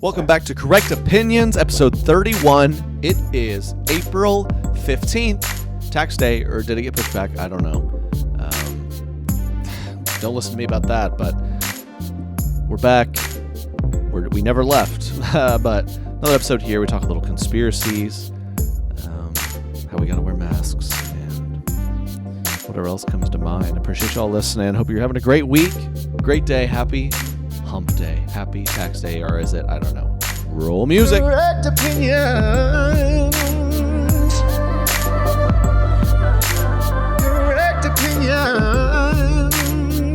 Welcome back to Correct Opinions, episode 31. It is April 15th, tax day, or did it get pushed back? I don't know. Don't listen to me about that, but we're back. We never left, but another episode here. We talk a little conspiracies, how we gotta wear masks, and whatever else comes to mind. Appreciate y'all listening. Hope you're having a great week, great day, happy hump day, happy tax day, or is it? I don't know. Roll music. Correct opinions. Correct opinions.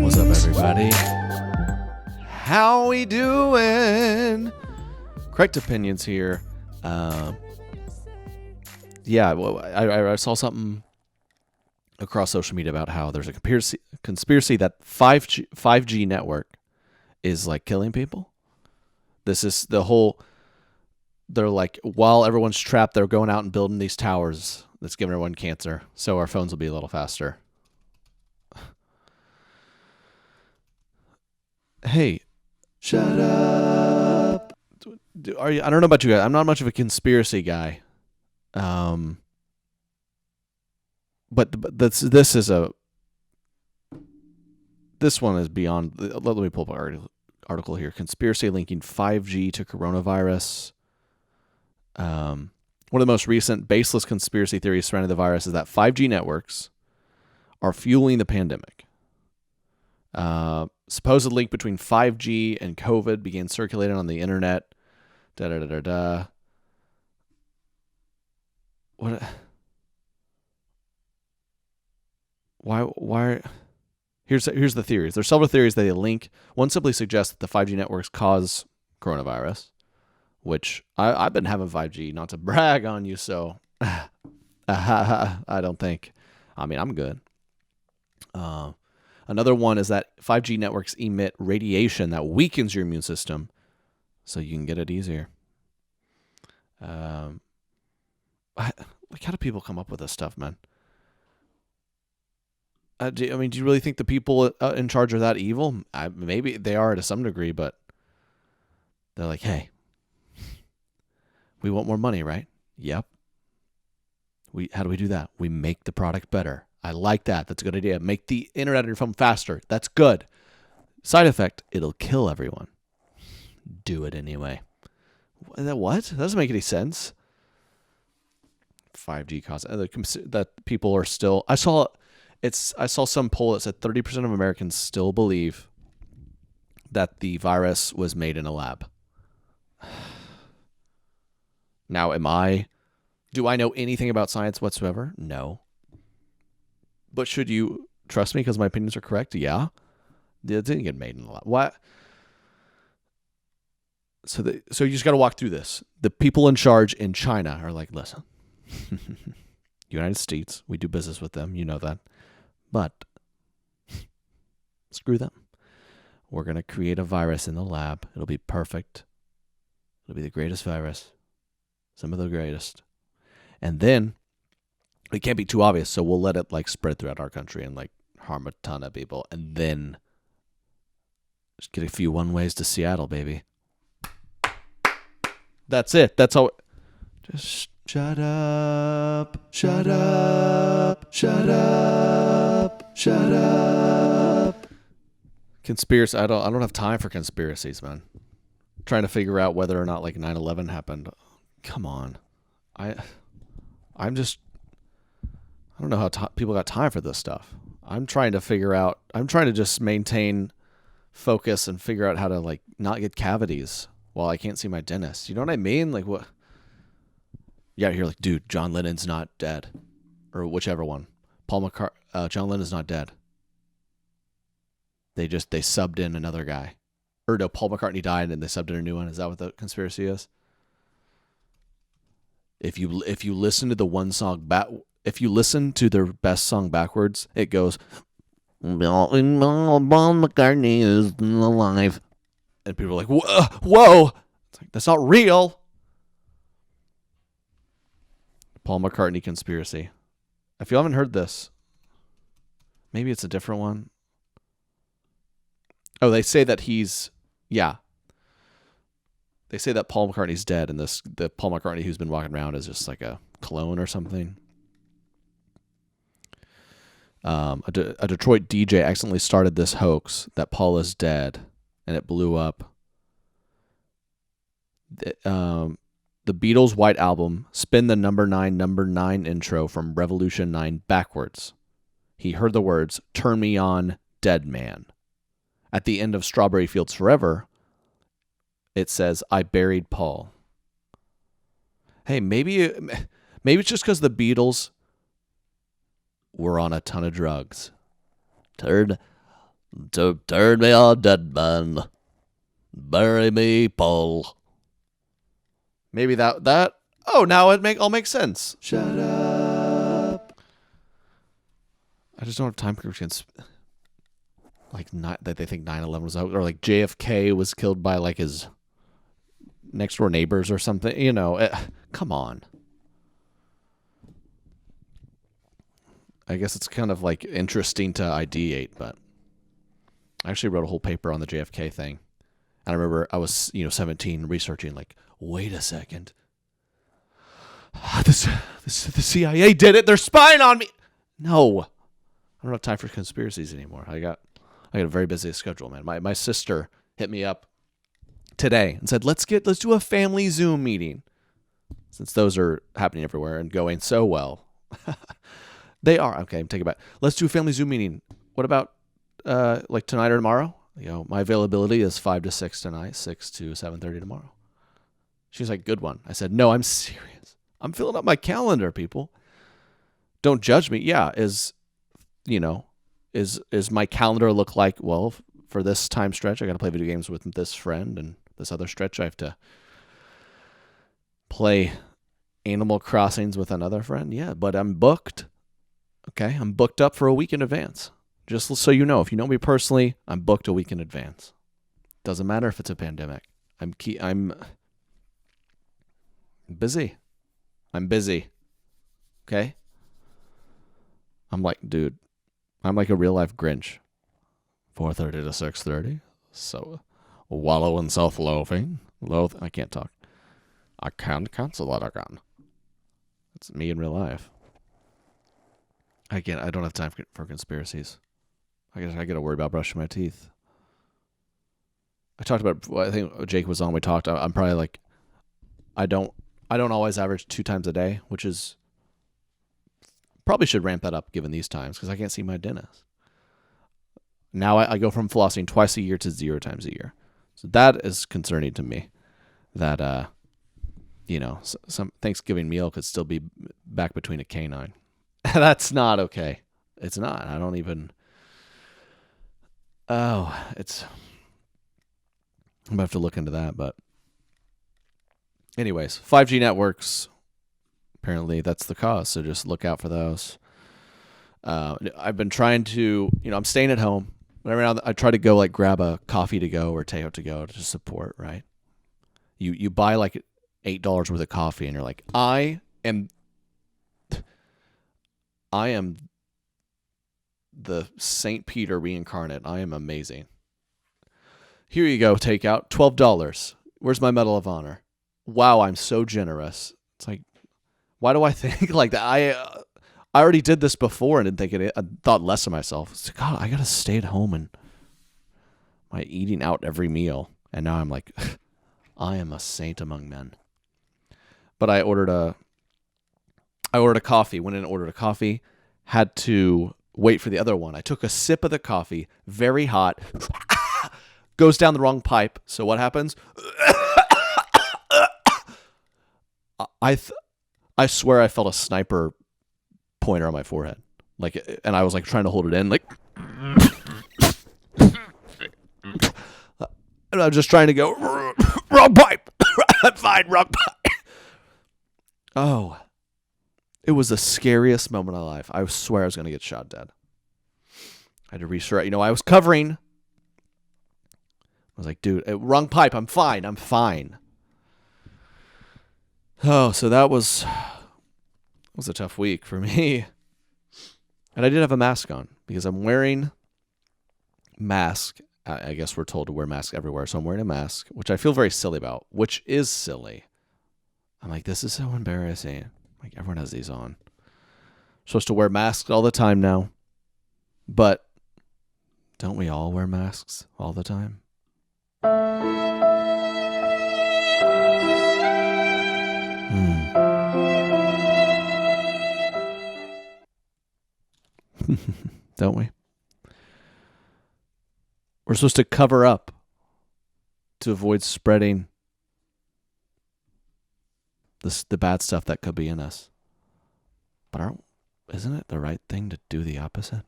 What's up, everybody? How we doing? Correct opinions here. Yeah, well, I saw something across social media about how there's a conspiracy that 5G network is like killing people. This is the whole, they're like, while everyone's trapped, they're going out and building these towers that's giving everyone cancer, so our phones will be a little faster. Hey, shut up. I don't know about you guys. I'm not much of a conspiracy guy. But this one is beyond. Let me pull up an article here. Conspiracy linking 5G to coronavirus. One of the most recent baseless conspiracy theories surrounding the virus is that 5G networks are fueling the pandemic. Supposed link between 5G and COVID began circulating on the internet. What? Why? Here's the theories. There's several theories that they link. One simply suggests that the 5G networks cause coronavirus, which I've been having 5G, not to brag on you, so I don't think. I mean, I'm good. Another one is that 5G networks emit radiation that weakens your immune system, so you can get it easier. How do people come up with this stuff, man? Do you really think the people in charge are that evil? Maybe they are to some degree, but they're like, hey, we want more money, right? Yep. How do we do that? We make the product better. I like that. That's a good idea. Make the internet on your phone faster. That's good. Side effect, it'll kill everyone. Do it anyway. What? That doesn't make any sense. 5G cause that people are still. I saw some poll that said 30% of Americans still believe that the virus was made in a lab. Now, do I know anything about science whatsoever? No. But should you trust me because my opinions are correct? Yeah. It didn't get made in a lab. What? So you just got to walk through this. The people in charge in China are like, listen, United States, we do business with them. You know that. But screw them. We're going to create a virus in the lab. It'll be perfect. It'll be the greatest virus. Some of the greatest. And then it can't be too obvious, so we'll let it like spread throughout our country and like harm a ton of people. And then just get a few one-ways to Seattle, baby. That's it. That's all. Just shut up. Shut up. Shut up. Shut up. Conspiracy. I don't have time for conspiracies, man. Trying to figure out whether or not like 9/11 happened. Come on. I don't know how people got time for this stuff. I'm trying to just maintain focus and figure out how to like not get cavities while I can't see my dentist. You know what I mean? Like what? Yeah, you're like, dude, John Lennon's not dead. Or whichever one. John Lennon's not dead. They subbed in another guy. Or no, Paul McCartney died and they subbed in a new one. Is that what the conspiracy is? If you listen to the one song if you listen to their best song backwards, it goes, Paul McCartney is alive. And people are like, whoa. It's like, that's not real. Paul McCartney conspiracy. If you haven't heard this, maybe it's a different one. Oh, they say that he's, yeah. They say that Paul McCartney's dead, and the Paul McCartney who's been walking around is just like a clone or something. A Detroit DJ accidentally started this hoax that Paul is dead, and it blew up. The Beatles' White Album, spin the number 9 intro from Revolution 9 backwards. He heard the words, "Turn me on, dead man." At the end of Strawberry Fields Forever, it says, "I buried Paul." Hey, maybe it's just because the Beatles were on a ton of drugs. Turn me on, dead man. Bury me, Paul. Maybe that. Oh, now all makes sense. Shut up. I just don't have time for that they think 9/11 was out, or like JFK was killed by like his next door neighbors or something. Come on. I guess it's kind of like interesting to ideate, but I actually wrote a whole paper on the JFK thing. And I remember I was, 17, researching, like, wait a second. The CIA did it. They're spying on me. No. I don't have time for conspiracies anymore. I got a very busy schedule, man. My sister hit me up today and said, let's do a family Zoom meeting. Since those are happening everywhere and going so well. They are. Okay, take it back. Let's do a family Zoom meeting. What about like tonight or tomorrow? My availability is 5 to 6 tonight, 6 to 7:30 tomorrow. She's like, good one. I said, no, I'm serious. I'm filling up my calendar, people. Don't judge me. Yeah, is my calendar look like, well, for this time stretch, I got to play video games with this friend, and this other stretch I have to play Animal Crossings with another friend? Yeah, but I'm booked. Okay, I'm booked up for a week in advance. Just so you know, if you know me personally, I'm booked a week in advance. Doesn't matter if it's a pandemic. I'm busy. I'm busy. Okay? I'm like, dude, I'm like a real life Grinch. 4:30 to 6:30. So wallow in self-loathing. I can't talk. I can't cancel that again. It's me in real life. I don't have time for conspiracies. I got to worry about brushing my teeth. I talked about, I think Jake was on, we talked, I'm probably like, I don't always average 2 times a day, which is, probably should ramp that up given these times, because I can't see my dentist. Now I go from flossing twice a year to 0 times a year. So that is concerning to me, that, some Thanksgiving meal could still be back between a canine. That's not okay. It's not. I don't even... I'm going to have to look into that, but... Anyways, 5G networks, apparently that's the cause, so just look out for those. I've been trying to... I'm staying at home, but every now and then I try to go, like, grab a coffee to go or Teo to go to support, right? You buy, like, $8 worth of coffee, and you're like, I am the St. Peter reincarnate. I am amazing. Here you go, takeout, $12. Where's my Medal of Honor? Wow, I'm so generous. It's like, why do I think like that? I already did this before and didn't think it. I thought less of myself. It's like, God, I gotta stay at home and am I eating out every meal? And now I'm like, I am a saint among men. But I ordered a coffee. Went in and ordered a coffee. Had to wait for the other one. I took a sip of the coffee, very hot, goes down the wrong pipe. So what happens? I swear I felt a sniper pointer on my forehead. Like, and I was like trying to hold it in, like, and I was just trying to go, wrong pipe. I'm fine, wrong pipe. Oh, it was the scariest moment of my life. I swear I was going to get shot dead. I had to restart. I was covering. I was like, dude, wrong pipe. I'm fine. Oh, so that was a tough week for me. And I did have a mask on because I'm wearing mask I guess we're told to wear masks everywhere, so I'm wearing a mask, which I feel very silly about, which is silly. I'm like, this is so embarrassing. Like, everyone has these on. Supposed to wear masks all the time now. But don't we all wear masks all the time? Don't we? We're supposed to cover up to avoid spreading the bad stuff that could be in us. But isn't it the right thing to do the opposite?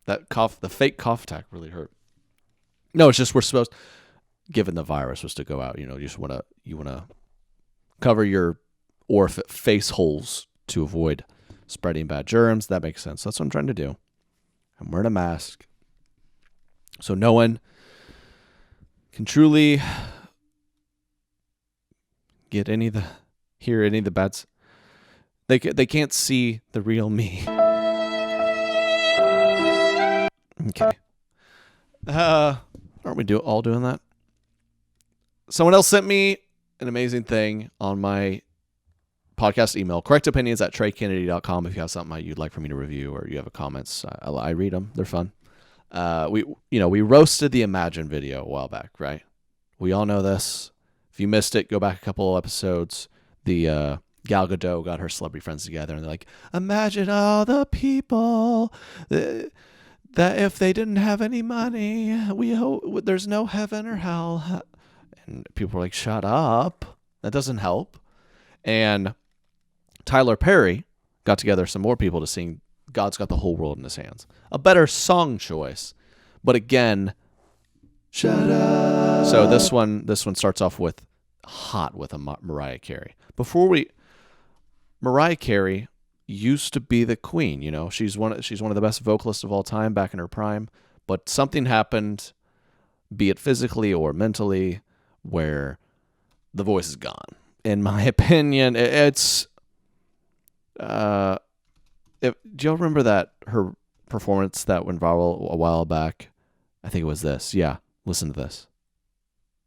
That cough, the fake cough attack really hurt. No, it's just we're supposed, given the virus was to go out, you just want to cover your face holes to avoid spreading bad germs. That makes sense. That's what I'm trying to do. I'm wearing a mask, so no one can truly hear any of the bad. They can't see the real me. Okay. Aren't we all doing that? Someone else sent me an amazing thing on my podcast email, correctopinions@treykennedy.com. If you have something you'd like for me to review or you have comments, I read them. They're fun. We roasted the Imagine video a while back, right? We all know this. If you missed it, go back a couple episodes. The Gal Gadot got her celebrity friends together, and they're like, imagine all the people that if they didn't have any money, we hope there's no heaven or hell. And people were like, shut up. That doesn't help. And Tyler Perry got together some more people to sing God's Got the Whole World in His Hands. A better song choice. But again, shut up. So this one starts off with hot with a Mariah Carey. Mariah Carey used to be the queen, she's one of the best vocalists of all time back in her prime, but something happened, be it physically or mentally, where the voice is gone. In my opinion, it's do y'all remember that her performance that went viral a while back? I think it was this. Yeah, listen to this.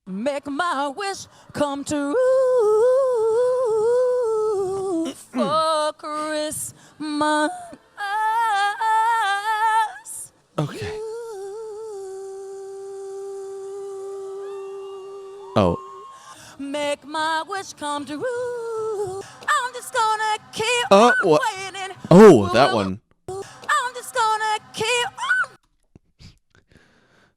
Make my wish come true for Christmas. Okay. Oh. Make my wish come true. I'm just gonna keep waiting. Oh, that one. I'm just gonna keep on.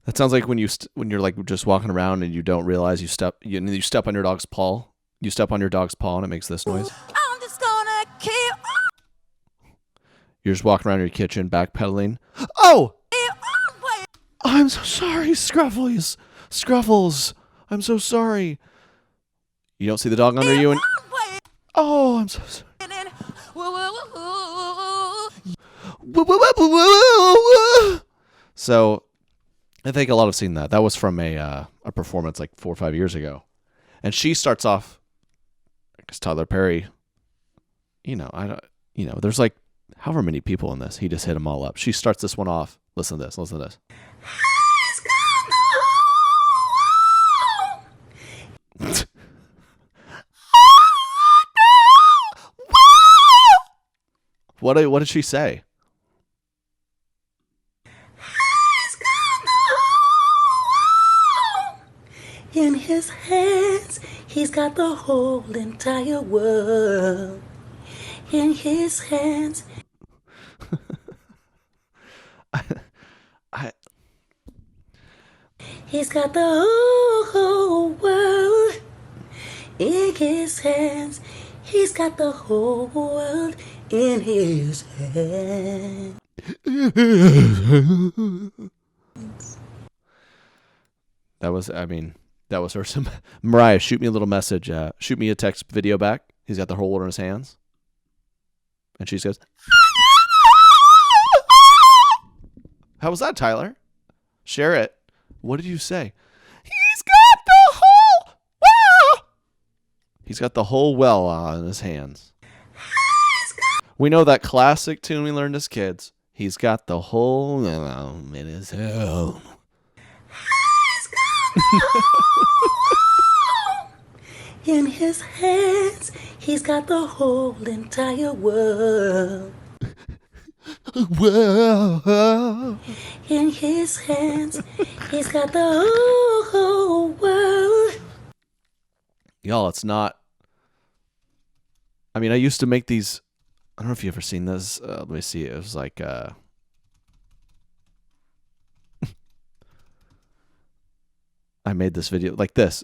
That sounds like when you're like just walking around and you don't realize you step on your dog's paw. You step on your dog's paw and it makes this noise. I'm just gonna keep on. You're just walking around your kitchen backpedaling. Oh! I'm so sorry, Scruffles. I'm so sorry. You don't see the dog under you and... Oh, I'm so sorry. So, I think a lot have seen that. That was from a performance like 4 or 5 years ago. And she starts off, because Tyler Perry, there's like however many people in this. He just hit them all up. She starts this one off. Listen to this. What did she say? In his hands, he's got the whole entire world. In his hands. He's got the whole world in his hands. He's got the whole world in his hands. That was her. Mariah, shoot me a little message. Shoot me a text video back. He's got the whole world in his hands. And she goes, how was that, Tyler? Share it. What did you say? He's got the whole well in his hands. We know that classic tune we learned as kids. He's got the whole well in his hand. In his hands, he's got the whole entire world. Whoa. In his hands, he's got the whole world. Y'all, it's not. I mean, I used to make these. I don't know if you've ever seen this. Let me see. It was like. I made this video like this,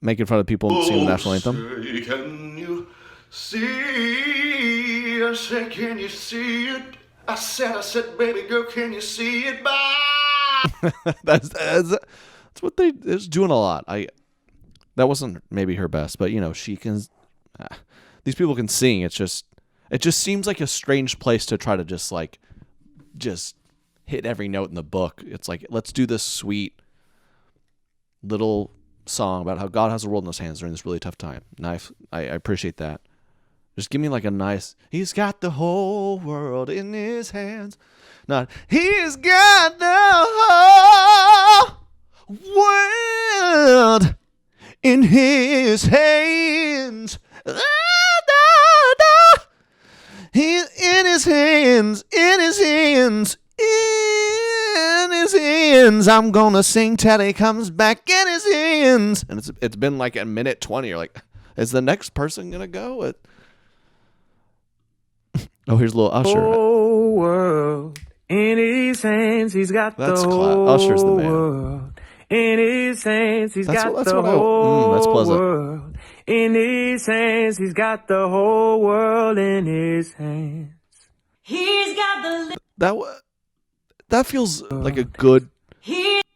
making fun of people singing the national anthem. Say, can you see? I said, can you see it? I said, baby girl, can you see it? Bye. that's what they is doing a lot. That wasn't maybe her best, but she can. These people can sing. It just seems like a strange place to try to just hit every note in the book. It's like, let's do this sweet little song about how God has the world in his hands during this really tough time. And I appreciate that. Just give me like a nice, he's got the whole world in his hands. Not, he's got the whole world in his hands. He's in his hands, in his hands, in his hands. I'm gonna sing till he comes back in his hands. And it's been like a minute 20. You're like, is the next person gonna go? Oh, here's a little Usher. Whole world in his hands. He's got That's the whole Usher's the man. world in his hands. He's got That's the what whole that's pleasant. world in his hands. He's got the whole world in his hands. He's got the That feels like a good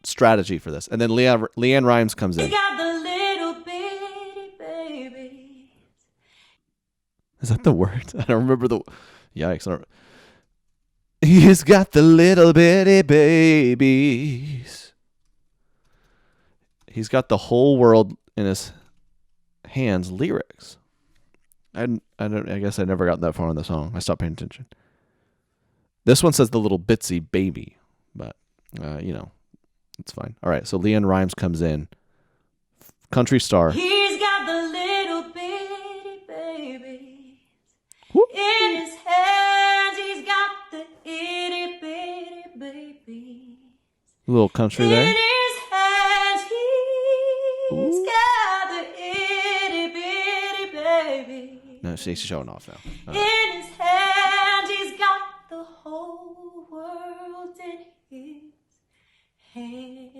strategy for this. And then Leanne Rimes comes in. He's got the little bitty baby. Is that the word? I don't remember the. Yikes! He's got the little bitty babies. He's got the whole world in his hands. Lyrics. I guess I never got that far in the song. I stopped paying attention. This one says the little bitsy baby, but it's fine. All right, so Leanne Rimes comes in. Country star. He's got the little bitty baby. Whoop. In his hands, he's got the itty bitty baby. Little country In there. his hands, he's got the itty bitty baby. No, she's showing off now. In his hands, he's got the whole world in his hands.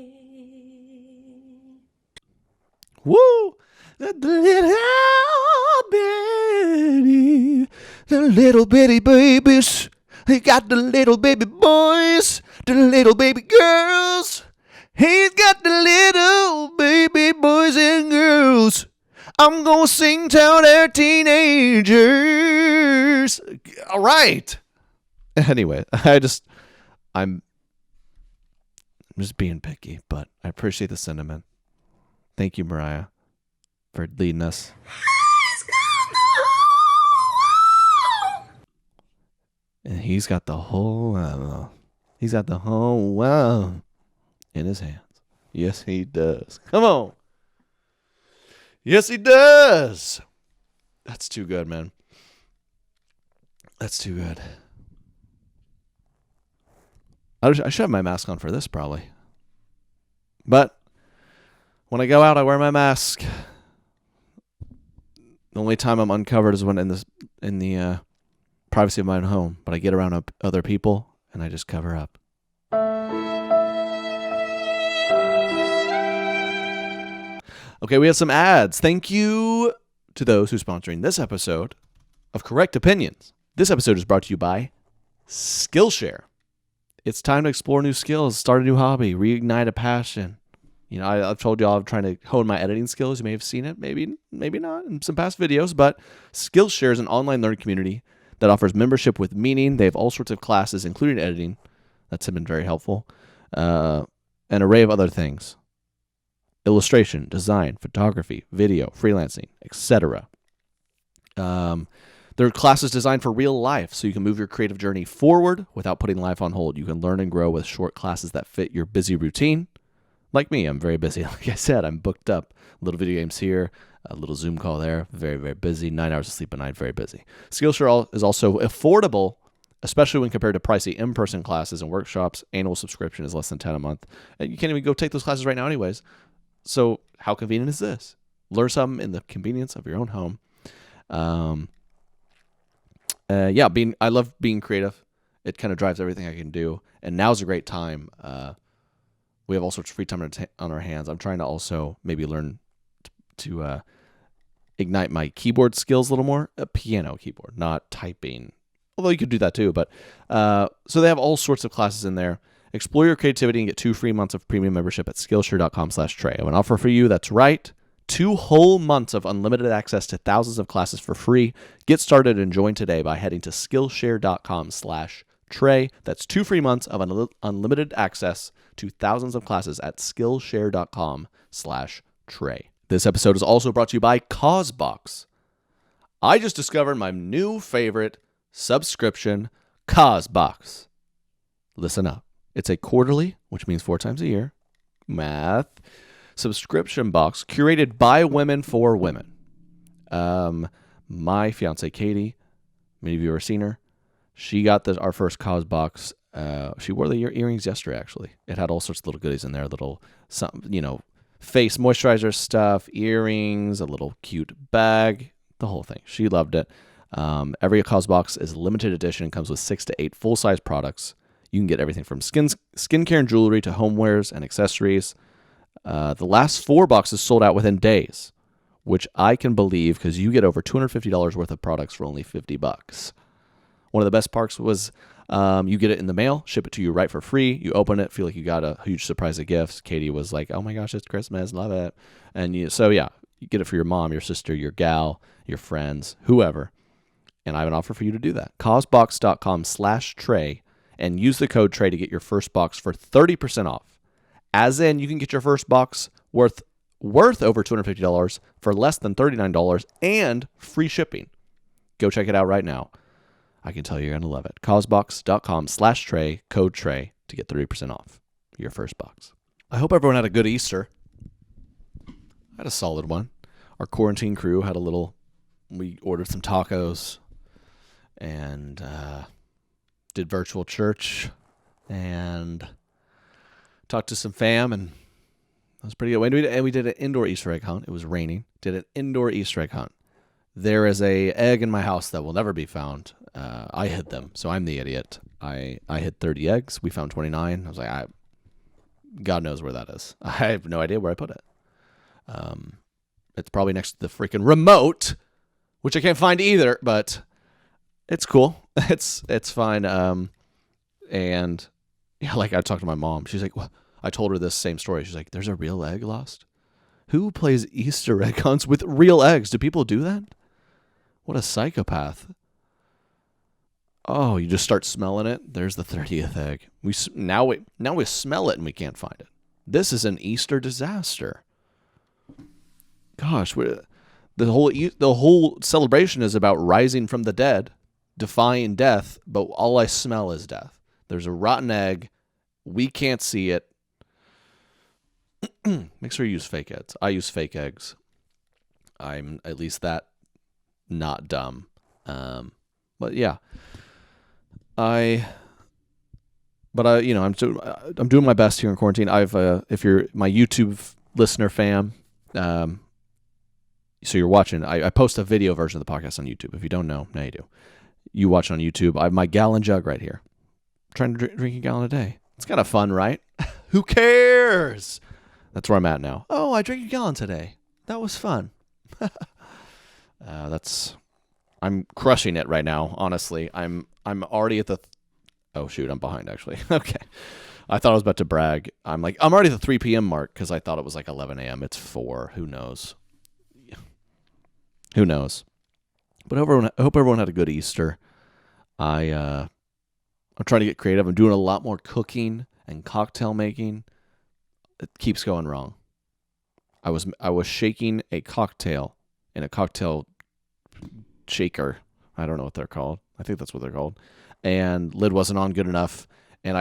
Woo! The little bitty babies. He got the little baby boys, the little baby girls. He's got the little baby boys and girls. I'm gonna sing till they're teenagers. All right. Anyway, I'm just being picky, but I appreciate the sentiment. Thank you, Mariah, for leading us. And he's got the whole world in his hands. Yes, he does. Come on. Yes, he does. That's too good, man. That's too good. I should have my mask on for this, probably. But when I go out, I wear my mask. The only time I'm uncovered is when in the privacy of my own home. But I get around other people, and I just cover up. Okay, we have some ads. Thank you to those who are sponsoring this episode of Correct Opinions. This episode is brought to you by Skillshare. It's time to explore new skills, start a new hobby, reignite a passion. I've told y'all I'm trying to hone my editing skills. You may have seen it, maybe not in some past videos, but Skillshare is an online learning community that offers membership with meaning. They have all sorts of classes, including editing. That's been very helpful. An array of other things. illustration, design, photography, video, freelancing, etc. There are classes designed for real life, so you can move your creative journey forward without putting life on hold. You can learn and grow with short classes that fit your busy routine. Like me, I'm very busy. Like I said, I'm booked up. Little video games here, a little Zoom call there. Very, very busy. 9 hours of sleep a night, very busy. Skillshare is also affordable, especially when compared to pricey in-person classes and workshops. Annual subscription is less than $10 a month. And you can't even go take those classes right now anyways. So how convenient is this? Learn something in the convenience of your own home. I love being creative. It kind of drives everything I can do. And now's a great time. We have all sorts of free time on our hands. I'm trying to also maybe learn to ignite my keyboard skills a little more. A piano keyboard, not typing. Although you could do that too. But so they have all sorts of classes in there. Explore your creativity and get 2 free months of premium membership at Skillshare.com/Trey. I have an offer for you. That's right. 2 whole months of unlimited access to thousands of classes for free. Get started and join today by heading to Skillshare.com/Trey. That's 2 free months of unlimited access to thousands of classes at Skillshare.com/Trey. This episode is also brought to you by CauseBox. I just discovered my new favorite subscription, CauseBox. Listen up. It's a quarterly, which means 4 times a year, math, subscription box curated by women for women. My fiance Katie, many of you have seen her. She got our first CauseBox. She wore the earrings yesterday. Actually, it had all sorts of little goodies in there, face moisturizer stuff, earrings, a little cute bag, the whole thing. She loved it. Every CauseBox is limited edition and comes with 6 to 8 full-size products. You can get everything from skincare and jewelry to homewares and accessories. The last 4 boxes sold out within days, which I can believe because you get over $250 worth of products for only $50. One of the best parts was you get it in the mail, ship it to you right for free. You open it, feel like you got a huge surprise of gifts. Katie was like, "Oh my gosh, it's Christmas, love it!" And you get it for your mom, your sister, your gal, your friends, whoever. And I have an offer for you to do that. Causebox.com/Trey and use the code Trey to get your first box for 30% off. As in, you can get your first box worth over $250 for less than $39 and free shipping. Go check it out right now. I can tell you're going to love it. Causebox.com/Trey, code Trey to get 30% off your first box. I hope everyone had a good Easter. I had a solid one. Our quarantine crew had we ordered some tacos and did virtual church and talked to some fam, and that was pretty good. And we did an indoor Easter egg hunt. It was raining. Did an indoor Easter egg hunt. There is a egg in my house that will never be found. I hid them, so I'm the idiot. I hid 30 eggs. We found 29. I was like, God knows where that is. I have no idea where I put it. It's probably next to the freaking remote, which I can't find either, but it's cool. It's fine. And yeah, like I talked to my mom. She's like, well, I told her this same story. She's like, there's a real egg lost? Who plays Easter egg hunts with real eggs? Do people do that? What a psychopath. Oh, you just start smelling it. There's the 30th egg. Now we smell it and we can't find it. This is an Easter disaster. Gosh, the whole celebration is about rising from the dead, defying death, but all I smell is death. There's a rotten egg. We can't see it. Make sure you use fake eggs. I use fake eggs. I'm at least that not dumb. But yeah. I'm doing my best here in quarantine. If you're my YouTube listener fam, so you're watching, I post a video version of the podcast on YouTube. If you don't know, now you do. You watch on YouTube. I have my gallon jug right here. I'm trying to drink a gallon a day. It's kind of fun, right? Who cares? That's where I'm at now. Oh, I drank a gallon today. That was fun. I'm crushing it right now, honestly. I'm already at the... Oh, shoot, I'm behind, actually. Okay. I thought I was about to brag. I'm already at the 3 p.m. mark because I thought it was like 11 a.m. It's 4. Who knows? Who knows? But I hope everyone had a good Easter. I'm trying to get creative. I'm doing a lot more cooking and cocktail making. It keeps going wrong. I was shaking a cocktail in a cocktail shaker. I don't know what they're called. I think that's what they're called. And lid wasn't on good enough, and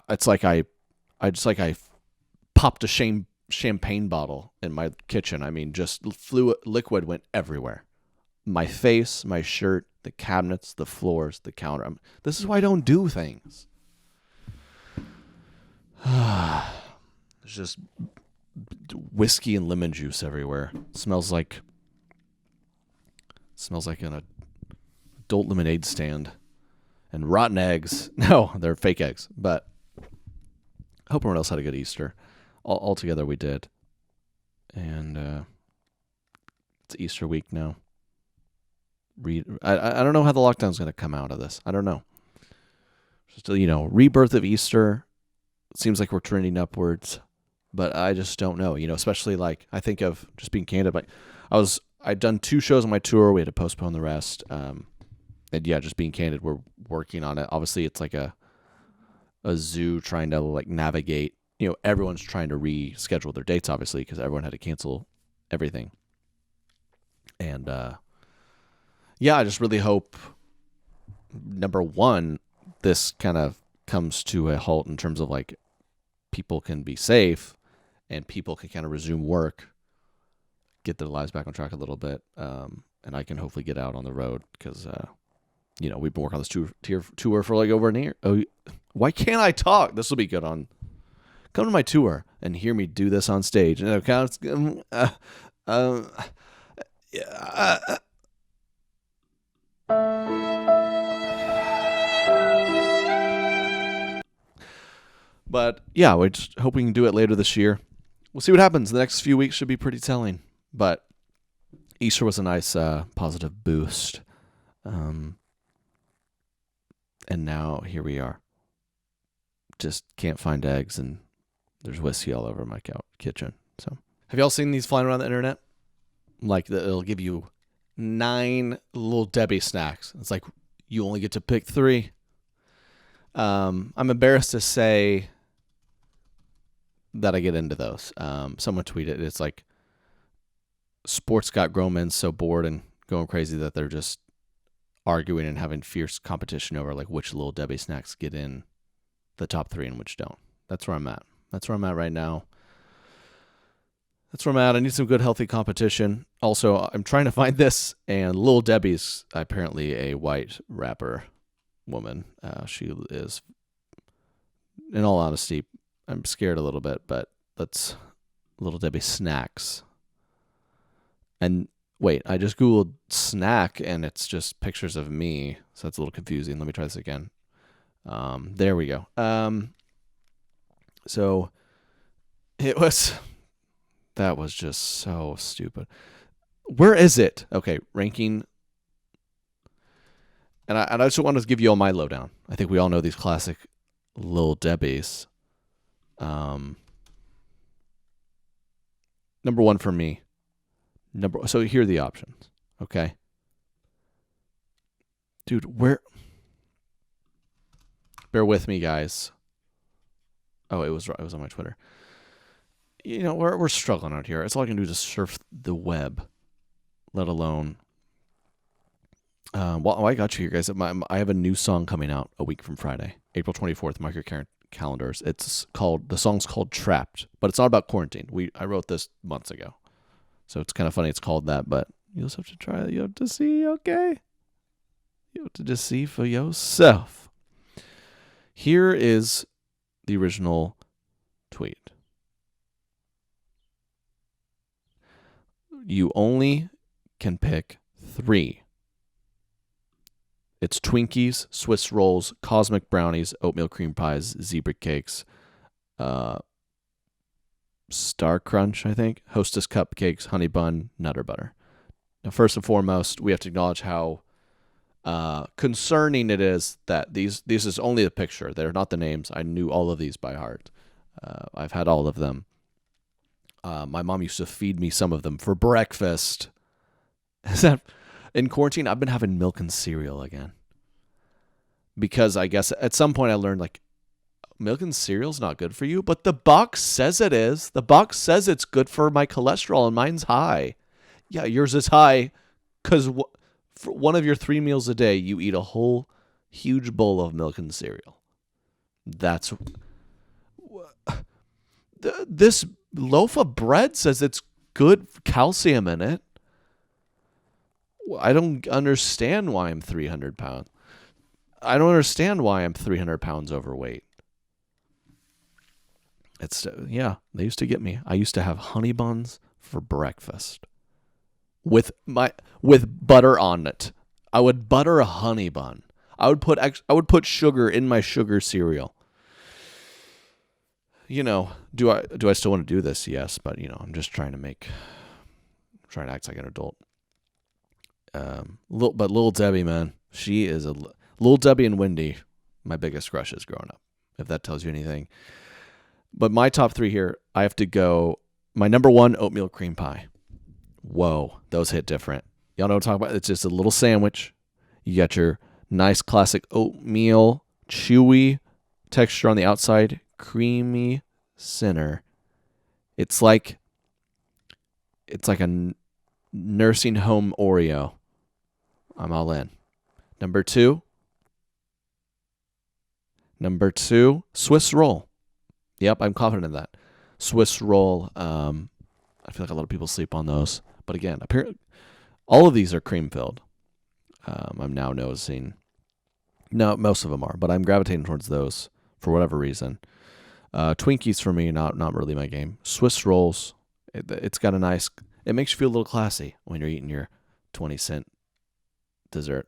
it's like I popped a champagne bottle in my kitchen. I mean, just liquid went everywhere. My face, my shirt, the cabinets, the floors, the counter. This is why I don't do things. There's just whiskey and lemon juice everywhere. Smells like an adult lemonade stand. And rotten eggs. No, they're fake eggs. But I hope everyone else had a good Easter. All together we did. And it's Easter week now. I don't know how the lockdown's going to come out of this. I don't know. Just, rebirth of Easter. It seems like we're trending upwards. But I just don't know, especially like I think of just being candid. Like I'd done 2 shows on my tour. We had to postpone the rest. And yeah, just being candid, we're working on it. Obviously, it's like a zoo trying to like navigate. Everyone's trying to reschedule their dates, obviously, because everyone had to cancel everything. And yeah, I just really hope, number one, this kind of comes to a halt in terms of like people can be safe and people can kind of resume work, get their lives back on track a little bit, and I can hopefully get out on the road because, we've been working on this tour for like over a year. Oh, why can't I talk? This will be good on. Come to my tour and hear me do this on stage. And But yeah, we're just hoping we can do it later this year. We'll see what happens. The next few weeks should be pretty telling. But Easter was a nice positive boost. And now here we are. Just can't find eggs, and there's whiskey all over my kitchen. So, have y'all seen these flying around the internet? Like, it'll give you 9 Little Debbie snacks. It's like you only get to pick 3. I'm embarrassed to say that I get into those. Someone tweeted, it's like sports got grown men so bored and going crazy that they're just arguing and having fierce competition over like which Little Debbie snacks get in the top 3 and which don't. That's where I'm at. That's where I'm at right now. That's where I'm at. I need some good, healthy competition. Also, I'm trying to find this, and Little Debbie's apparently a white rapper woman. She is, in all honesty, I'm scared a little bit, but that's Little Debbie snacks. And wait, I just Googled snack, and it's just pictures of me, so that's a little confusing. Let me try this again. There we go. So that was just so stupid. Where is it? Okay, ranking. And I just want to give you all my lowdown. I think we all know these classic Little Debbie's. Number 1 for me. So here are the options. Okay. Dude, bear with me, guys. Oh, it was on my Twitter. We're struggling out here. It's all I can do is surf the web, let alone. Well, I got you here, guys. I have a new song coming out a week from Friday, April 24th. Mark your calendars. The song's called "Trapped," but it's not about quarantine. I wrote this months ago, so it's kind of funny. It's called that, but you just have to try it. You have to see, okay? You have to just see for yourself. Here is the original tweet. You only can pick 3. It's Twinkies, Swiss rolls, cosmic brownies, oatmeal cream pies, zebra cakes, Star Crunch, I think, Hostess cupcakes, honey bun, Nutter Butter. Now, first and foremost, we have to acknowledge how concerning it is that these is only a picture. They're not the names. I knew all of these by heart. I've had all of them. My mom used to feed me some of them for breakfast. In quarantine, I've been having milk and cereal again. Because I guess at some point I learned, like, milk and cereal's not good for you, but the box says it is. The box says it's good for my cholesterol, and mine's high. Yeah, yours is high because for one of your 3 meals a day, you eat a whole huge bowl of milk and cereal. That's this loaf of bread says it's good calcium in it. I don't understand why I'm 300 pounds. I don't understand why I'm 300 pounds overweight. It's they used to get me. I used to have honey buns for breakfast with butter on it. I would butter a honey bun. I would put sugar in my sugar cereal. Do I still want to do this? Yes, but I'm just trying to act like an adult. But Little Debbie, man, she is Little Debbie and Wendy, my biggest crushes growing up, if that tells you anything. But my top 3 here, I have to go. My number 1, oatmeal cream pie. Whoa, those hit different. Y'all know what I'm talking about? It's just a little sandwich. You got your nice classic oatmeal, chewy texture on the outside, creamy center. It's like a nursing home Oreo. I'm all in. Number 2, Swiss roll. Yep, I'm confident in that. Swiss roll. I feel like a lot of people sleep on those. But again, apparently, all of these are cream filled. I'm now noticing. No, most of them are, but I'm gravitating towards those for whatever reason. Twinkies for me, not really my game. Swiss rolls. It's got it makes you feel a little classy when you're eating your 20-cent dessert.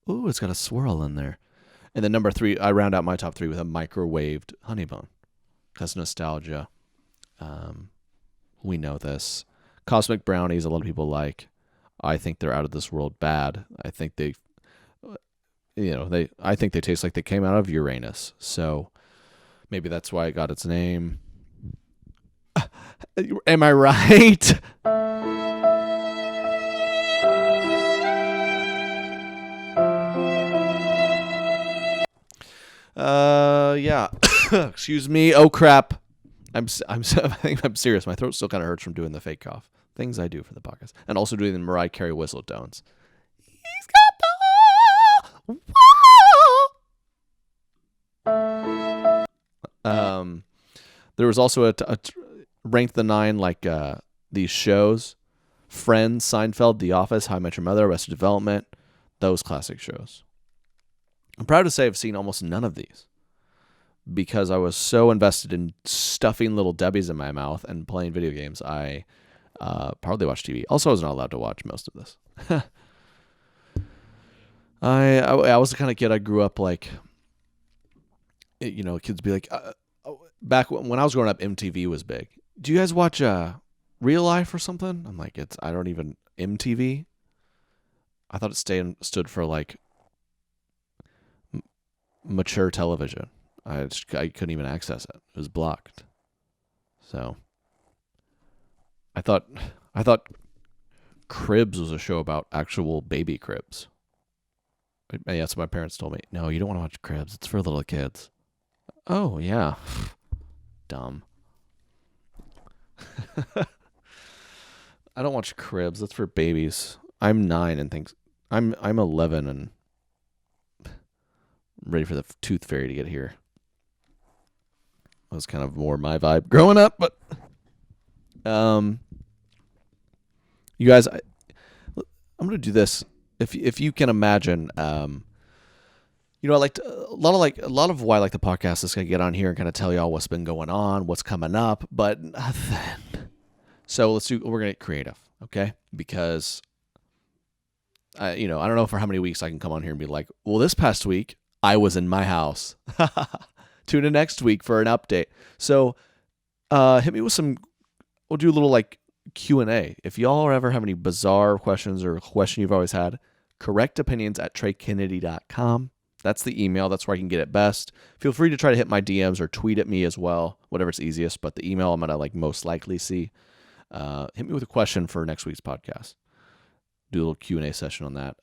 Ooh, it's got a swirl in there. And then number 3, I round out my top 3 with a microwaved honey bun. That's nostalgia. We know this. Cosmic brownies, a lot of people like. I think they're out of this world bad. I think I think they taste like they came out of Uranus. So maybe that's why it got its name. Am I right? Yeah. Excuse me. Oh crap. I think I'm serious. My throat still kind of hurts from doing the fake cough. Things I do for the podcast, and also doing the Mariah Carey whistle tones. He's got the there was also a ranked the 9 like these shows: Friends, Seinfeld, The Office, How I Met Your Mother, Arrested Development. Those classic shows. I'm proud to say I've seen almost none of these because I was so invested in stuffing Little Debbies in my mouth and playing video games. I probably watched TV. Also, I was not allowed to watch most of this. I was the kind of kid I grew up like, kids be like, back when I was growing up, MTV was big. Do you guys watch Real Life or something? I'm like, MTV? I thought it stood for like mature television. I couldn't even access it. It was blocked. So I thought Cribs was a show about actual baby cribs. And that's what my parents told me. No, you don't want to watch Cribs. It's for little kids. Oh, yeah. Dumb. I don't watch Cribs. That's for babies. I'm 9 and I'm 11 and I'm ready for the tooth fairy to get here. That was kind of more my vibe growing up, but you guys, I'm going to do this. If you can imagine, I like a lot of why I like the podcast is going to get on here and kind of tell y'all what's been going on, what's coming up, but nothing. So we're going to get creative, okay? Because I don't know for how many weeks I can come on here and be like, well, this past week I was in my house. Tune in next week for an update. So hit me with we'll do a little like Q&A. If y'all ever have any bizarre questions or a question you've always had, correctopinions@treykennedy.com. That's the email. That's where I can get it best. Feel free to try to hit my DMs or tweet at me as well, whatever's easiest. But the email I'm going to most likely see. Hit me with a question for next week's podcast. Do a little Q&A session on that.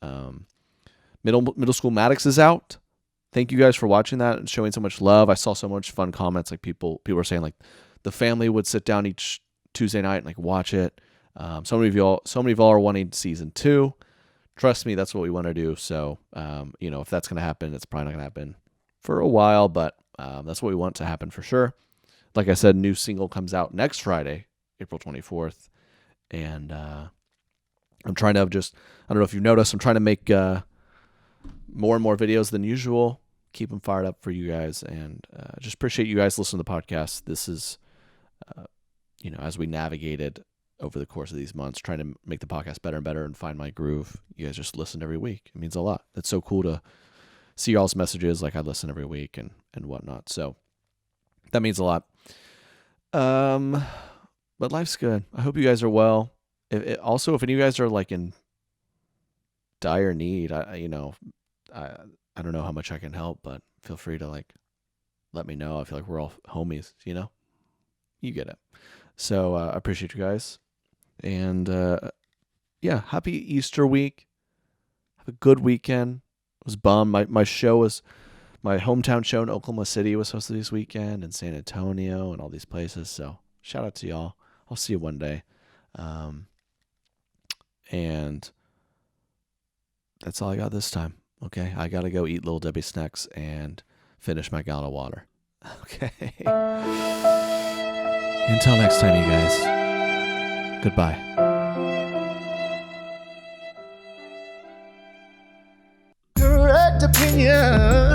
Middle School Maddox is out. thank you guys for watching that and showing so much love. I saw so much fun comments. Like people were saying like the family would sit down each Tuesday night and like watch it. So many of y'all are wanting season 2. Trust me, that's what we want to do. So, if that's going to happen, it's probably not going to happen for a while, but that's what we want to happen for sure. Like I said, new single comes out next Friday, April 24th. And I'm trying to I don't know if you've noticed, I'm trying to make more and more videos than usual. Keep them fired up for you guys. And just appreciate you guys listening to the podcast. This is, as we navigated over the course of these months, trying to make the podcast better and better and find my groove. You guys just listen every week. It means a lot. It's so cool to see y'all's messages. Like I listen every week and whatnot. So that means a lot. But life's good. I hope you guys are well. Also, if any of you guys are like in dire need, I don't know how much I can help, but feel free to like let me know. I feel like we're all homies, you get it. So I appreciate you guys. And happy Easter week. Have a good weekend. I was bummed. My hometown show in Oklahoma City was supposed to be this weekend, and San Antonio and all these places. So shout out to y'all. I'll see you one day. And that's all I got this time. Okay. I got to go eat Little Debbie snacks and finish my gallon of water. Okay. Until next time, you guys. Goodbye. Correct opinion.